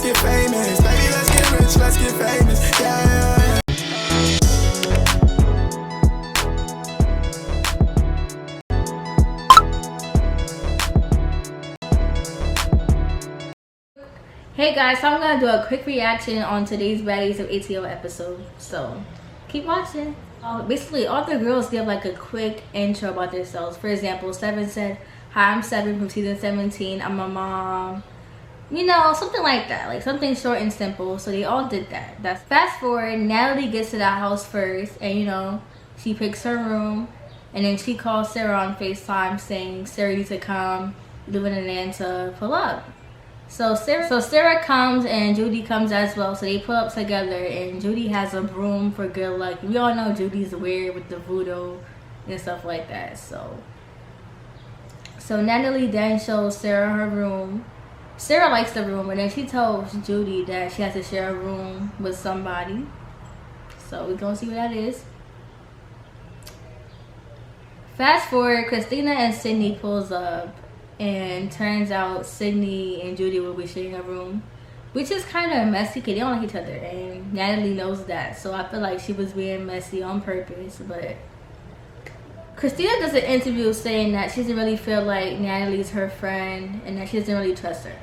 get famous. Baby, let's get rich, let's get famous. Yeah, yeah, yeah. Hey guys, so I'm gonna do a quick reaction on today's Baddies of ATL episode. So keep watching. Basically, all the girls give like a quick intro about themselves. For example, Seven said, "Hi, I'm Seven from season 17. I'm a mom." You know, something like that. Like something short and simple. So they all did that. That's fast forward. Natalie gets to the house first, and you know, she picks her room, and then she calls Sarah on FaceTime saying Sarah needs to come, live in Atlanta, pull up. So Sarah comes and Judy comes as well. So they pull up together, and Judy has a broom for good luck. We all know Judy's weird with the voodoo and stuff like that. So Natalie then shows Sarah her room. Sarah likes the room, and then she tells Judy that she has to share a room with somebody. So we're gonna see what that is. Fast forward, Christina and Sydney pulls up. And turns out Sydney and Judy will be sharing a room, which is kind of messy because they don't like each other, and Natalie knows that. So I feel like she was being messy on purpose. But Christina does an interview saying that she doesn't really feel like Natalie's her friend and that she doesn't really trust her,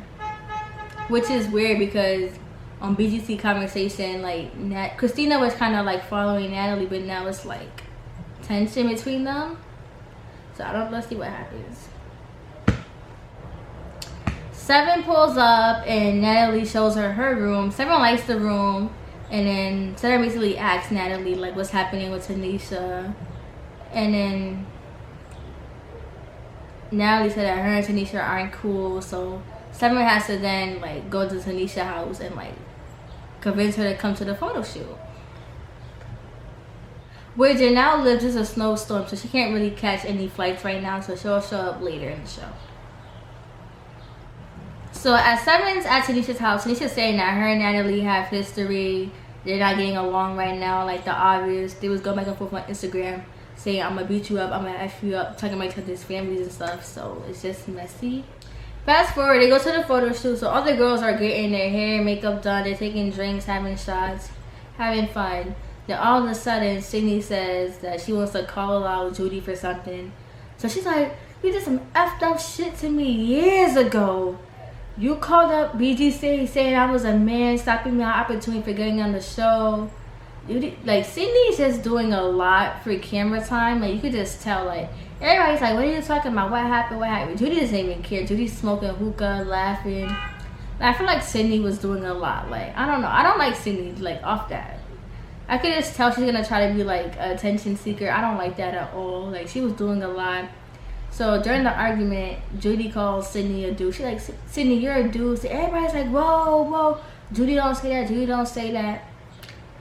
which is weird because on BGC Conversation, like Christina was kind of like following Natalie, but now it's like tension between them. So I don't know. Let's see what happens. Seven pulls up and Natalie shows her her room. Seven likes the room, and then Seven basically asks Natalie like what's happening with Tanisha, and then Natalie said that her and Tanisha aren't cool, so Seven has to then like go to Tanisha's house and like convince her to come to the photo shoot. Where Janelle lives is a snowstorm, so she can't really catch any flights right now, so she'll show up later in the show. So as Seven's at Tanisha's house, Tanisha's saying that her and Natalie have history. They're not getting along right now, like the obvious. They was going back and forth on Instagram saying, I'm gonna beat you up, I'm gonna F you up, talking about each other's families and stuff. So it's just messy. Fast forward, they go to the photo shoot. So all the girls are getting their hair and makeup done. They're taking drinks, having shots, having fun. Then all of a sudden, Sydney says that she wants to call out Judy for something. So she's like, you did some effed up shit to me years ago. You called up BGC saying I was a man, stopping my opportunity for getting on the show. Like, Sydney's just doing a lot for camera time. Like, you could just tell, like, everybody's like, what are you talking about? What happened? What happened? Judy doesn't even care. Judy's smoking hookah, laughing. Like, I feel like Sydney was doing a lot. Like, I don't know. I don't like Sydney, like, off that. I could just tell she's going to try to be, like, a attention seeker. I don't like that at all. Like, she was doing a lot. So during the argument, Judy calls Sydney a dude. She's like, Sydney, you're a dude. So everybody's like, whoa, whoa. Judy don't say that. Judy don't say that.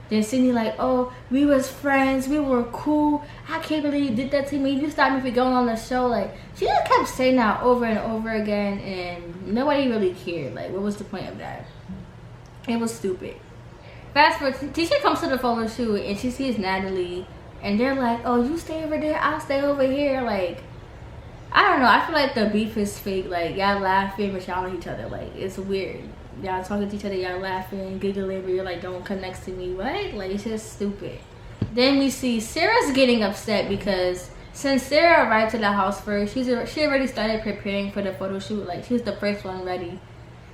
Then Sydney like, oh, we was friends. We were cool. I can't believe you did that to me. You stopped me from going on the show. Like, she just kept saying that over and over again. And nobody really cared. Like, what was the point of that? It was stupid. Fast forward, Tisha comes to the photo shoot and she sees Natalie. And they're like, oh, you stay over there. I'll stay over here. Like, I don't know. I feel like the beef is fake. Like, y'all laughing, but y'all like each other. Like, it's weird. Y'all talking to each other, y'all laughing, giggling, but you're like, don't connect to me. What? Like, it's just stupid. Then we see Sarah's getting upset because since Sarah arrived to the house first, she already started preparing for the photo shoot. Like, she was the first one ready.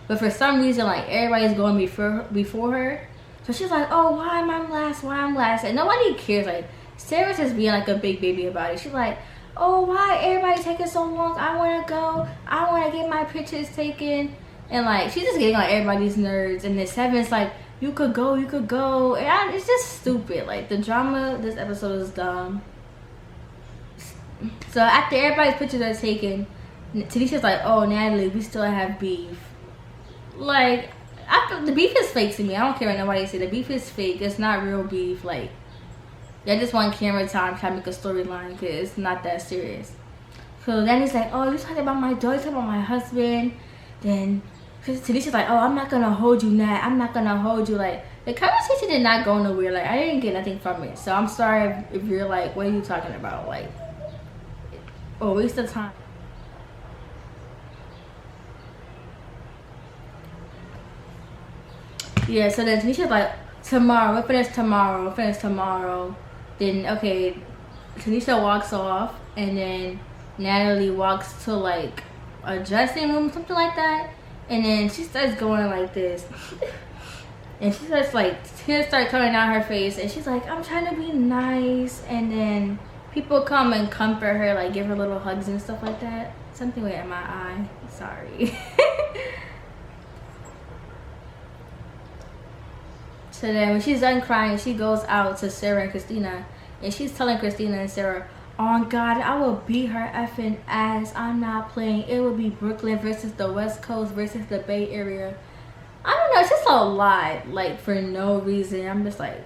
But for some reason, like, everybody's going before her. So she's like, oh, why am I last? Why I'm last? And nobody cares. Like, Sarah's just being like a big baby about it. She's like, oh, why everybody taking so long? I want to go. I want to get my pictures taken. And like, she's just getting on everybody's nerves. And then Seven's like, you could go, you could go. And it's just stupid. Like, the drama this episode is dumb. So after everybody's pictures are taken, Tanisha's like, oh, Natalie, we still have beef. Like, the beef is fake to me. I don't care what nobody say. The beef is fake. It's not real beef. Like, they just want camera time, trying to make a storyline because it's not that serious. So then he's like, oh, you talking about my daughter, you talking about my husband. Then Tanisha's like, oh, I'm not going to hold you, Nat. I'm not going to hold you. Like, the conversation did not go nowhere. Like, I didn't get nothing from it. So I'm sorry if you're like, what are you talking about? Like, a waste of time. Yeah, so then Tanisha's like, tomorrow, we'll finish tomorrow, we'll finish tomorrow. Then, okay, Tanisha walks off, and then Natalie walks to like a dressing room, something like that. And then she starts going like this. And she starts like, tears start coming down her face. And she's like, I'm trying to be nice. And then people come and comfort her, like give her little hugs and stuff like that. Something went in my eye. Sorry. So then when she's done crying, she goes out to Sarah and Christina. And she's telling Christina and Sarah, on God, I will beat her effing ass. I'm not playing. It will be Brooklyn versus the West Coast versus the Bay Area. I don't know. It's just a lot. Like, for no reason. I'm just like,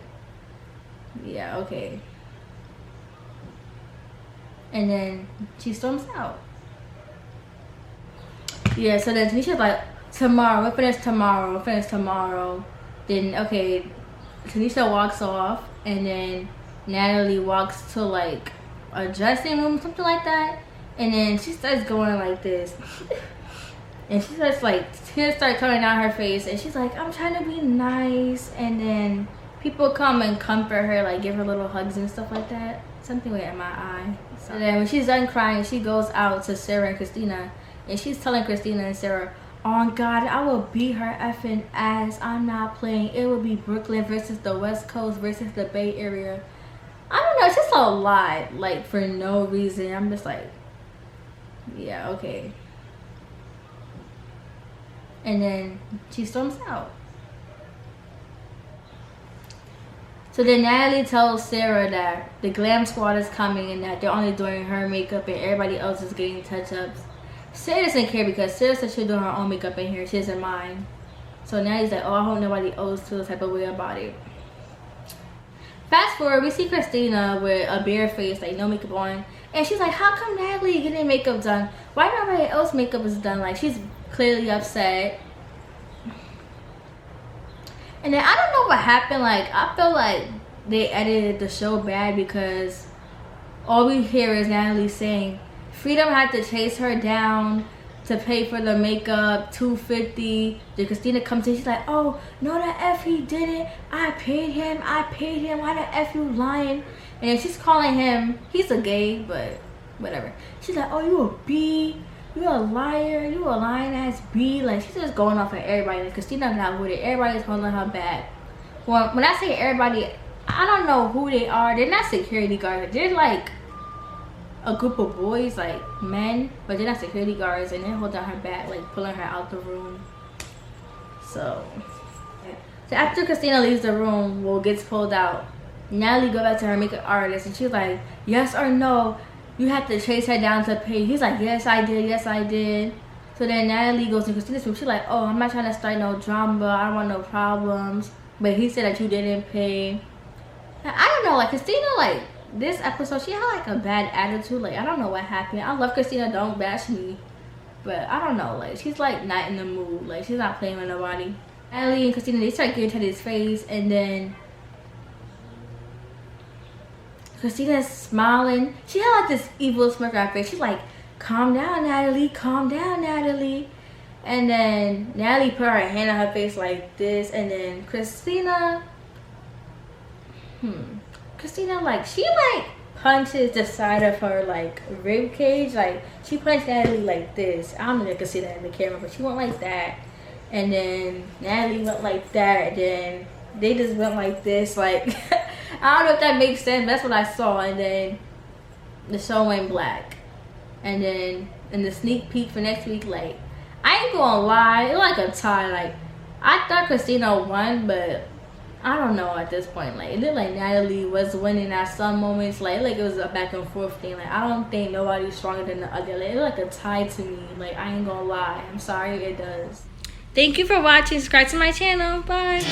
yeah, okay. And then she storms out. Yeah, so then Tanisha's like, tomorrow, we'll finish tomorrow, we'll finish tomorrow. Then, okay, Tanisha walks off, and then Natalie walks to like a dressing room, something like that. And then she starts going like this. And she starts like, tears start coming down her face. And she's like, I'm trying to be nice. And then people come and comfort her, like give her little hugs and stuff like that. Something went in my eye. So then when she's done crying, she goes out to Sarah and Christina. And she's telling Christina and Sarah, on God, I will beat her effing ass. I'm not playing. It will be Brooklyn versus the West Coast versus the Bay Area. I don't know. It's just a lot. Like, for no reason. I'm just like, yeah, okay. And then she storms out. So then Natalie tells Sarah that the glam squad is coming and that they're only doing her makeup and everybody else is getting touch-ups. Sarah doesn't care because Sarah said she'll do her own makeup in here. She doesn't mind. So Natalie's like, oh, I hope nobody else feels type of way about it. Fast forward, we see Christina with a bare face, like no makeup on. And she's like, how come Natalie getting makeup done? Why nobody else makeup is done? Like, she's clearly upset. And then I don't know what happened. Like, I feel like they edited the show bad because all we hear is Natalie saying, Freedom had to chase her down to pay for the makeup, $250. Then Christina comes in, she's like, oh, no, the F he didn't. I paid him. Why the F you lying? And then she's calling him, he's a gay, but whatever. She's like, oh, you a B? You a liar? You a lying ass B? Like, she's just going off of everybody. Like, Christina's not with it. Everybody's holding her back. Well, when I say everybody, I don't know who they are. They're not security guards. They're like a group of boys, like men, but they're not security guards, and they're holding her back, like pulling her out the room. So after Christina leaves the room, well, gets pulled out, Natalie go back to her makeup artist, and she's like, yes or no, you have to chase her down to pay. He's like, yes I did. So then Natalie goes to Christina's room. She's like, oh, I'm not trying to start no drama, I don't want no problems, but he said that you didn't pay. I don't know, like Christina, like this episode, she had like a bad attitude. Like, I don't know what happened. I love Christina, don't bash me, but I don't know, like she's like not in the mood. Like, she's not playing with nobody. Natalie and Christina, they start getting to his face, and then Christina's smiling. She had like this evil smirk on her face. She's like, calm down, Natalie, calm down, Natalie. And then Natalie put her hand on her face like this, and then Christina, like, she like punches the side of her like rib cage. Like, she punched Natalie like this. I don't know if you can see that in the camera, but she went like that, and then Natalie went like that, and then they just went like this. Like, I don't know if that makes sense, but that's what I saw. And then the show went black, and then in the sneak peek for next week, like, I ain't gonna lie, it was like a tie. Like, I thought Christina won, but I don't know at this point. Like, it looked like Natalie was winning at some moments. Like it was a back and forth thing. Like, I don't think nobody's stronger than the other. Like, it looked like a tie to me. Like, I ain't gonna lie. I'm sorry, it does. Thank you for watching. Subscribe to my channel. Bye.